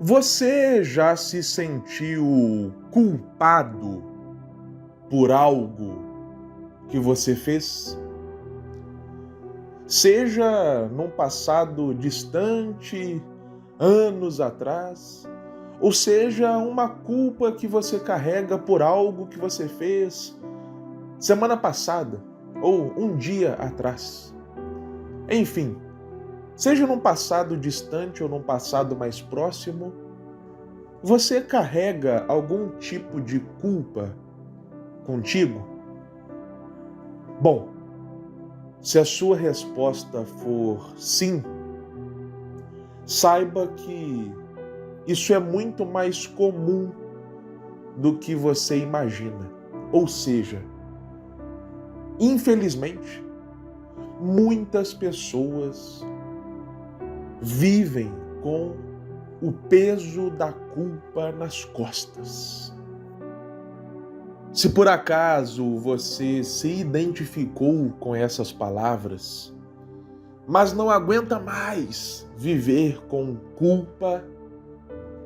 Você já se sentiu culpado por algo que você fez? Seja num passado distante, anos atrás, ou seja uma culpa que você carrega por algo que você fez semana passada ou um dia atrás. Enfim, seja num passado distante ou num passado mais próximo, você carrega algum tipo de culpa contigo? Bom, se a sua resposta for sim, saiba que isso é muito mais comum do que você imagina. Ou seja, infelizmente, muitas pessoas vivem com o peso da culpa nas costas. Se por acaso você se identificou com essas palavras, mas não aguenta mais viver com culpa,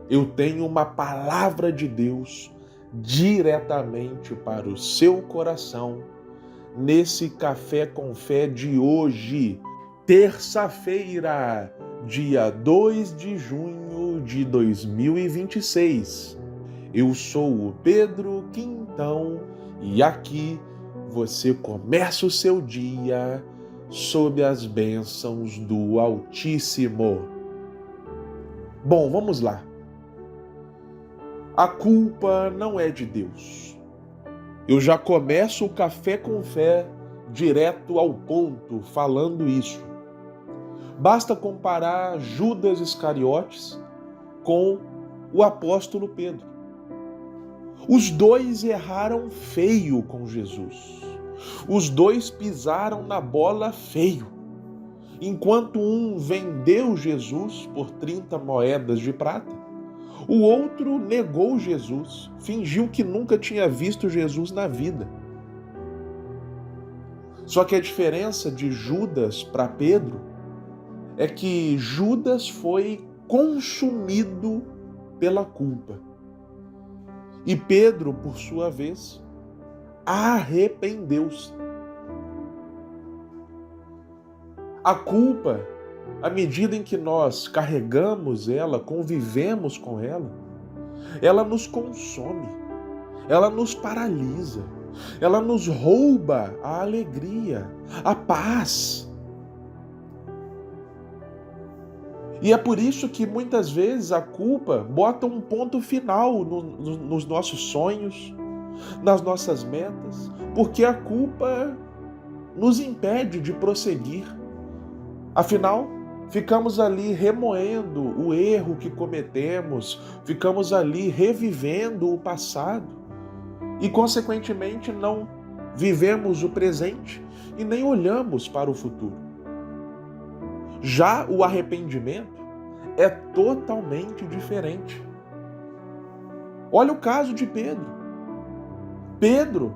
eu tenho uma palavra de Deus diretamente para o seu coração nesse Café com Fé de hoje, terça-feira, dia 2 de junho de 2026. Eu sou o Pedro Quintão e aqui você começa o seu dia sob as bênçãos do Altíssimo. Bom, vamos lá. A culpa não é de Deus. Eu já começo o Café com Fé direto ao ponto, falando isso. Basta comparar Judas Iscariotes com o apóstolo Pedro. Os dois erraram feio com Jesus. Os dois pisaram na bola feio. Enquanto um vendeu Jesus por 30 moedas de prata, o outro negou Jesus, fingiu que nunca tinha visto Jesus na vida. Só que a diferença de Judas para Pedro é que Judas foi consumido pela culpa. E Pedro, por sua vez, arrependeu-se. A culpa, à medida em que nós carregamos ela, convivemos com ela nos consome, ela nos paralisa, ela nos rouba a alegria, a paz. E é por isso que muitas vezes a culpa bota um ponto final nos nossos sonhos, nas nossas metas, porque a culpa nos impede de prosseguir. Afinal, ficamos ali remoendo o erro que cometemos, ficamos ali revivendo o passado e, consequentemente, não vivemos o presente e nem olhamos para o futuro. Já o arrependimento é totalmente diferente. Olha o caso de Pedro. Pedro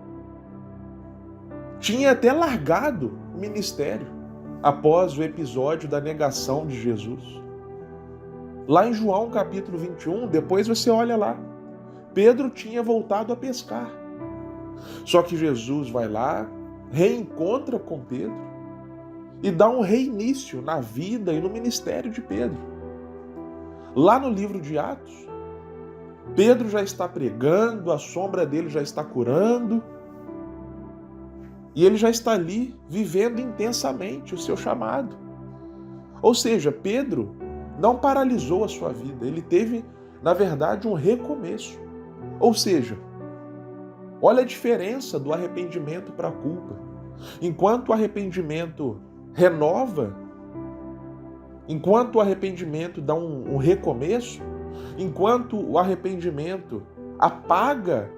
tinha até largado o ministério após o episódio da negação de Jesus. Lá em João capítulo 21, depois você olha lá, Pedro tinha voltado a pescar. Só que Jesus vai lá, reencontra com Pedro e dá um reinício na vida e no ministério de Pedro. Lá no livro de Atos, Pedro já está pregando, a sombra dele já está curando, e ele já está ali vivendo intensamente o seu chamado. Ou seja, Pedro não paralisou a sua vida, ele teve, na verdade, um recomeço. Ou seja, olha a diferença do arrependimento para a culpa. Enquanto o arrependimento renova, enquanto o arrependimento dá um recomeço, enquanto o arrependimento apaga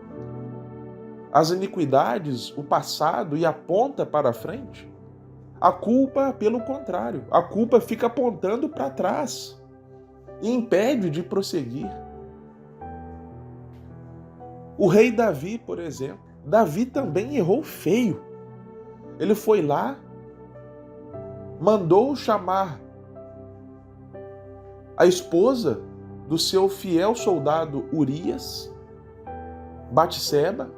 as iniquidades, o passado e aponta para a frente, a culpa, pelo contrário, a culpa fica apontando para trás e impede de prosseguir. O rei Davi, por exemplo, Davi também errou feio. Ele foi lá, mandou chamar a esposa do seu fiel soldado Urias, Batseba,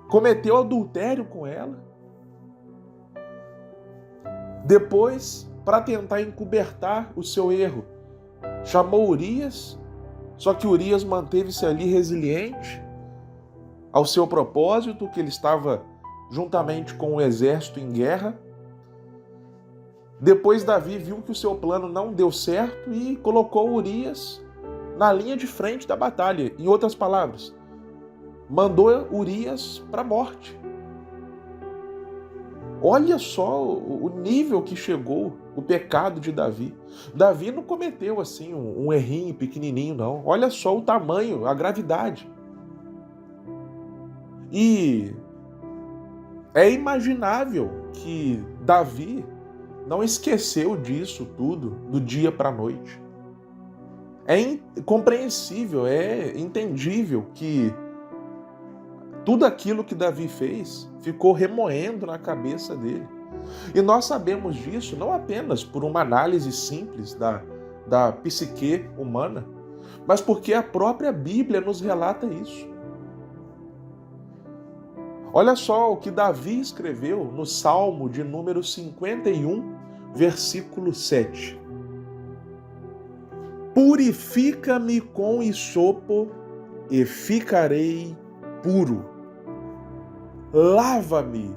cometeu adultério com ela. Depois, para tentar encobertar o seu erro, chamou Urias, só que Urias manteve-se ali resiliente ao seu propósito, que ele estava juntamente com o exército em guerra. Depois Davi viu que o seu plano não deu certo e colocou Urias na linha de frente da batalha. Em outras palavras, mandou Urias para a morte. Olha só o nível que chegou o pecado de Davi. Davi não cometeu assim um errinho pequenininho, não. Olha só o tamanho, a gravidade. E é imaginável que Davi não esqueceu disso tudo do dia para a noite. É compreensível, é entendível que tudo aquilo que Davi fez ficou remoendo na cabeça dele. E nós sabemos disso não apenas por uma análise simples da psique humana, mas porque a própria Bíblia nos relata isso. Olha só o que Davi escreveu no Salmo de número 51, versículo 7. Purifica-me com hisopo e ficarei puro. Lava-me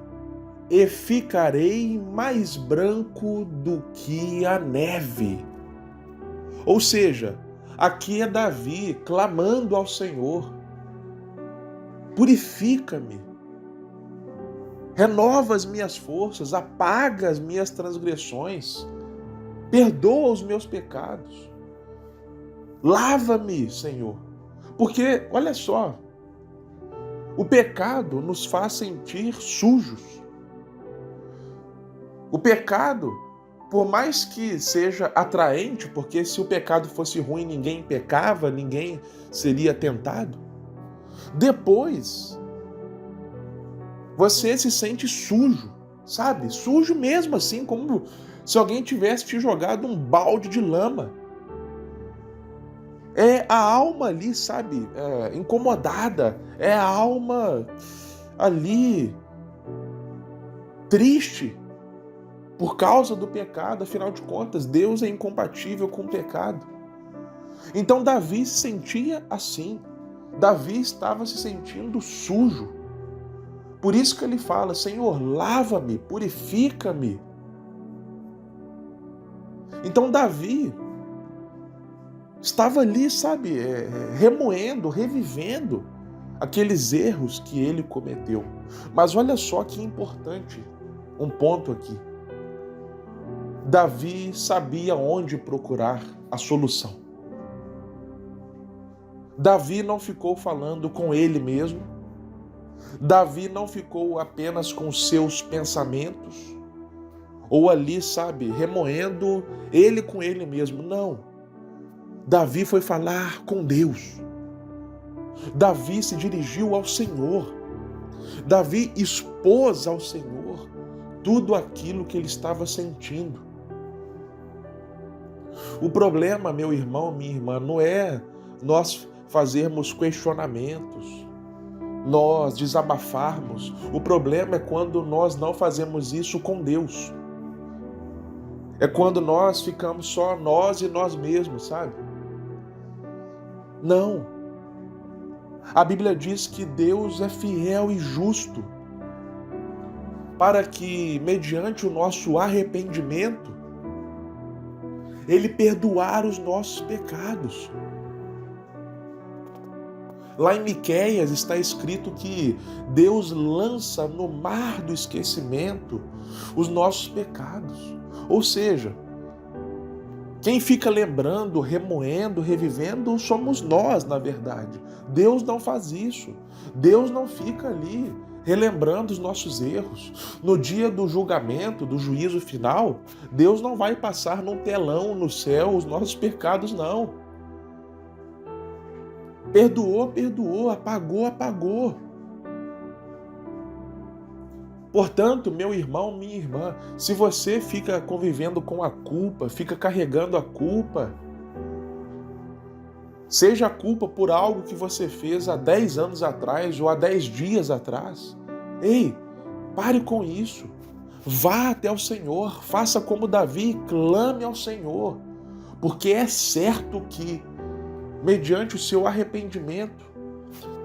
e ficarei mais branco do que a neve. Ou seja, aqui é Davi clamando ao Senhor: purifica-me, renova as minhas forças, apaga as minhas transgressões, perdoa os meus pecados. Lava-me, Senhor. Porque, olha só, o pecado nos faz sentir sujos. O pecado, por mais que seja atraente, porque se o pecado fosse ruim, ninguém pecava, ninguém seria tentado, depois você se sente sujo, sabe? Sujo mesmo, assim, como se alguém tivesse te jogado um balde de lama. É a alma ali, sabe, incomodada, é a alma ali triste por causa do pecado. Afinal de contas, Deus é incompatível com o pecado. Então Davi se sentia assim. Davi estava se sentindo sujo. Por isso que ele fala: Senhor, lava-me, purifica-me. Então Davi estava ali, sabe, remoendo, revivendo aqueles erros que ele cometeu. Mas olha só que importante um ponto aqui. Davi sabia onde procurar a solução. Davi não ficou falando com ele mesmo. Davi não ficou apenas com seus pensamentos, ou ali, sabe, remoendo ele com ele mesmo. Não. Davi foi falar com Deus. Davi se dirigiu ao Senhor. Davi expôs ao Senhor tudo aquilo que ele estava sentindo. O problema, meu irmão, minha irmã, não é nós fazermos questionamentos, nós desabafarmos. O problema é quando nós não fazemos isso com Deus. É quando nós ficamos só nós e nós mesmos, sabe? Não. A Bíblia diz que Deus é fiel e justo para que, mediante o nosso arrependimento, Ele perdoar os nossos pecados. Lá em Miqueias está escrito que Deus lança no mar do esquecimento os nossos pecados. Ou seja, quem fica lembrando, remoendo, revivendo, somos nós, na verdade. Deus não faz isso. Deus não fica ali relembrando os nossos erros. No dia do julgamento, do juízo final, Deus não vai passar num telão no céu os nossos pecados, não. Perdoou, perdoou, apagou, apagou. Portanto, meu irmão, minha irmã, se você fica convivendo com a culpa, fica carregando a culpa, Seja a culpa por algo que você fez há 10 anos atrás ou há 10 dias atrás. Ei, pare com isso. Vá até o Senhor, faça como Davi, clame ao Senhor, porque é certo que, mediante o seu arrependimento,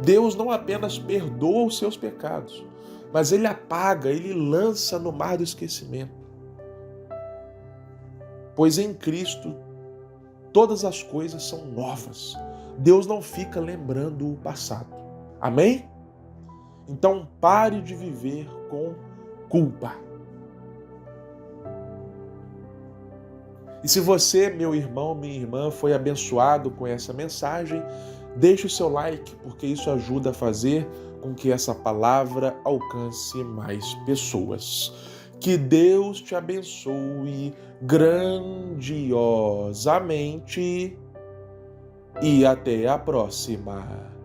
Deus não apenas perdoa os seus pecados, mas Ele apaga, Ele lança no mar do esquecimento. Pois em Cristo todas as coisas são novas. Deus não fica lembrando o passado. Amém? Então pare de viver com culpa. E se você, meu irmão, minha irmã, foi abençoado com essa mensagem, deixe o seu like, porque isso ajuda a fazer com que essa palavra alcance mais pessoas. Que Deus te abençoe grandiosamente e até a próxima.